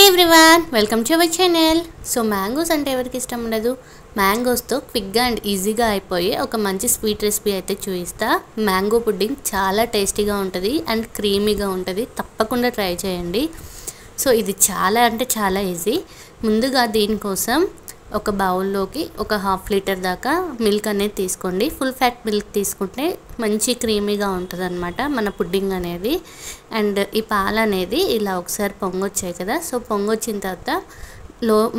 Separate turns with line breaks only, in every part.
Everyone, welcome to our channel. So mangoes అంటే ఎవరికి ఇష్టం ఉండదు. మ్యాంగోస్తో క్విక్గా అండ్ ఈజీగా అయిపోయే ఒక మంచి స్వీట్ రెసిపీ అయితే చూపిస్తా. మ్యాంగో పుడ్డింగ్ చాలా టేస్టీగా ఉంటుంది అండ్ క్రీమీగా ఉంటుంది. తప్పకుండా ట్రై చేయండి. సో ఇది చాలా అంటే చాలా ఈజీ. ముందుగా దీనికోసం ఒక బౌల్లోకి ఒక ½ లీటర్ దాకా మిల్క్ అనేది తీసుకోండి. ఫుల్ ఫ్యాట్ మిల్క్ తీసుకుంటే మంచి క్రీమీగా ఉంటుంది అనమాట మన పుడ్డింగ్ అనేది. అండ్ ఈ పాలు అనేది ఇలా ఒకసారి పొంగొచ్చాయి కదా, సో పొంగొచ్చిన తర్వాత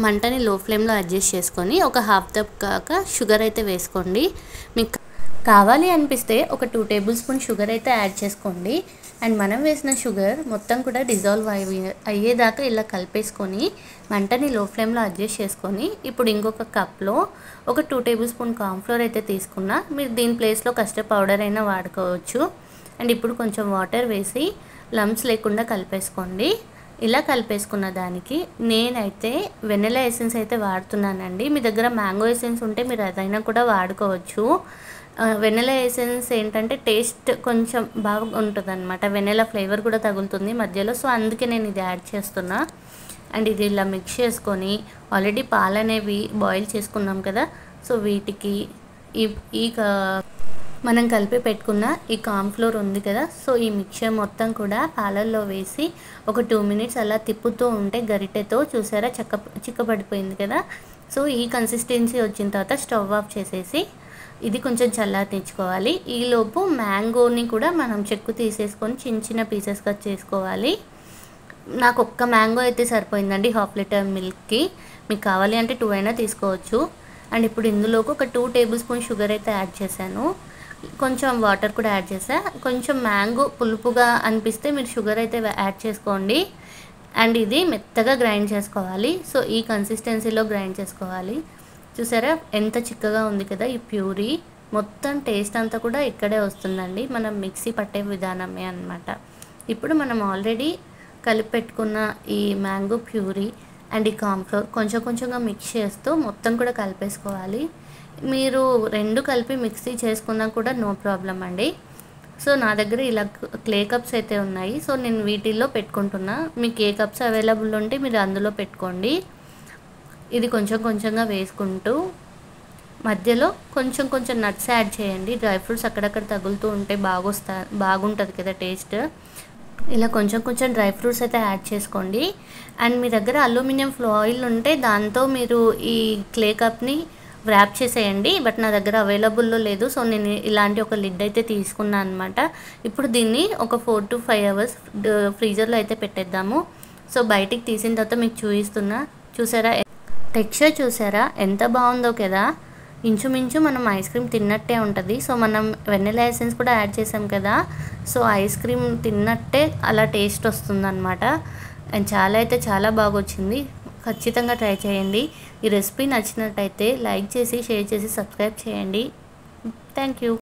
మంటని లో ఫ్లేమ్లో అడ్జస్ట్ చేసుకొని ఒక ½ కప్ కాక షుగర్ అయితే వేసుకోండి. మీకు కావాలి అనిపిస్తే ఒక 2 టేబుల్ స్పూన్ షుగర్ అయితే యాడ్ చేసుకోండి. అండ్ మనం వేసిన షుగర్ మొత్తం కూడా డిజాల్వ్ అయ్యేదాకా ఇలా కలిపేసుకొని మంటని లో ఫ్లేమ్లో అడ్జస్ట్ చేసుకొని ఇప్పుడు ఇంకొక కప్లో ఒక 2 టేబుల్ స్పూన్ కార్న్ఫ్లోర్ అయితే తీసుకున్నా. మీరు దీని ప్లేస్లో కస్టర్డ్ పౌడర్ అయినా వాడుకోవచ్చు. అండ్ ఇప్పుడు కొంచెం వాటర్ వేసి లంప్స్ లేకుండా కలిపేసుకోండి. ఇలా కలిపేసుకున్న దానికి నేనైతే వెనిలా ఎసెన్స్ అయితే వాడుతున్నానండి. మీ దగ్గర మ్యాంగో ఎసెన్స్ ఉంటే మీరు అదైనా కూడా వాడుకోవచ్చు. వెనిలా ఎసెన్స్ ఏంటంటే టేస్ట్ కొంచెం బాగా ఉంటుంది అనమాట. వెనిలా ఫ్లేవర్ కూడా తగులుతుంది మధ్యలో. సో అందుకే నేను ఇది యాడ్ చేస్తున్నా. అండ్ ఇది ఇలా మిక్స్ చేసుకొని ఆల్రెడీ పాలు అనేవి బాయిల్ చేసుకున్నాం కదా, సో వీటికి ఈ మనం కలిపి పెట్టుకున్న ఈ కార్న్ఫ్లోర్ ఉంది కదా, సో ఈ మిక్చర్ మొత్తం కూడా పాలల్లో వేసి ఒక 2 మినిట్స్ అలా తిప్పుతూ ఉంటే గరిటెతో చూసారా చిక్కబడిపోయింది కదా. సో ఈ కన్సిస్టెన్సీ వచ్చిన తర్వాత స్టవ్ ఆఫ్ చేసేసి ఇది కొంచెం చల్లారించుకోవాలి. ఈలోపు మ్యాంగోని కూడా మనం చెక్కు తీసేసుకొని చిన్న చిన్న పీసెస్గా చేసుకోవాలి. నాకు ఒక్క మ్యాంగో అయితే సరిపోయిందండి ½ లీటర్ మిల్క్కి. మీకు కావాలి అంటే 2 అయినా తీసుకోవచ్చు. అండ్ ఇప్పుడు ఇందులోకి ఒక 2 టేబుల్ స్పూన్ షుగర్ అయితే యాడ్ చేశాను. కొంచెం వాటర్ కూడా యాడ్ చేసా. కొంచెం మ్యాంగో పులుపుగా అనిపిస్తే మీరు షుగర్ అయితే యాడ్ చేసుకోండి. అండ్ ఇది మెత్తగా గ్రైండ్ చేసుకోవాలి. సో ఈ కన్సిస్టెన్సీలో గ్రైండ్ చేసుకోవాలి. చూసారా ఎంత చిక్కగా ఉంది కదా ఈ ప్యూరీ. మొత్తం టేస్ట్ అంతా కూడా ఇక్కడే వస్తుందండి, మనం మిక్సీ పట్టే విధానమే అన్నమాట. ఇప్పుడు మనం ఆల్రెడీ కలిపి పెట్టుకున్న ఈ మ్యాంగో ప్యూరీ అండ్ ఈ కార్న్ఫ్లోర్ కొంచెం కొంచెంగా మిక్స్ చేస్తూ మొత్తం కూడా కలిపేసుకోవాలి. మీరు 2 కలిపి మిక్సీ చేసుకున్నా కూడా నో ప్రాబ్లం అండి. సో నా దగ్గర ఇలా క్లే కప్స్ అయితే ఉన్నాయి, సో నేను వీటిల్లో పెట్టుకుంటున్నా. మీకు ఏ కప్స్ అవైలబుల్ ఉంటే మీరు అందులో పెట్టుకోండి. ఇది కొంచెం కొంచెంగా వేసుకుంటూ మధ్యలో కొంచెం కొంచెం నట్స్ యాడ్ చేయండి. డ్రై ఫ్రూట్స్ అక్కడక్కడ తగులుతూ ఉంటే బాగుంటుంది కదా టేస్ట్. ఇలా కొంచెం కొంచెం డ్రై ఫ్రూట్స్ అయితే యాడ్ చేసుకోండి. అండ్ మీ దగ్గర అల్యూమినియం ఫాయిల్ ఉంటే దాంతో మీరు ఈ క్లే కప్ని వ్రాప్ చేసేయండి. బట్ నా దగ్గర అవైలబుల్లో లేదు, సో నేను ఇలాంటి ఒక లిడ్ అయితే తీసుకున్నాను అనమాట. ఇప్పుడు దీన్ని ఒక 4 to 5 అవర్స్ ఫ్రీజర్లో అయితే పెట్టేద్దాము. సో బయటికి తీసిన తర్వాత మీకు చూపిస్తున్నా. చూసారా టెక్స్చర్, చూసారా ఎంత బాగుందో కదా. ఇంచుమించు మనం ఐస్ క్రీమ్ తిన్నట్టే ఉంటుంది. సో మనం వెనిలా ఎసెన్స్ కూడా యాడ్ చేసాం కదా, సో ఐస్ క్రీమ్ తిన్నట్టే అలా టేస్ట్ వస్తుందన్నమాట. అండ్ చాలా అయితే చాలా బాగా వచ్చింది. ఖచ్చితంగా ట్రై చేయండి. ఈ రెసిపీ నచ్చినట్టయితే లైక్ చేసి షేర్ చేసి సబ్స్క్రైబ్ చేయండి. Thank you.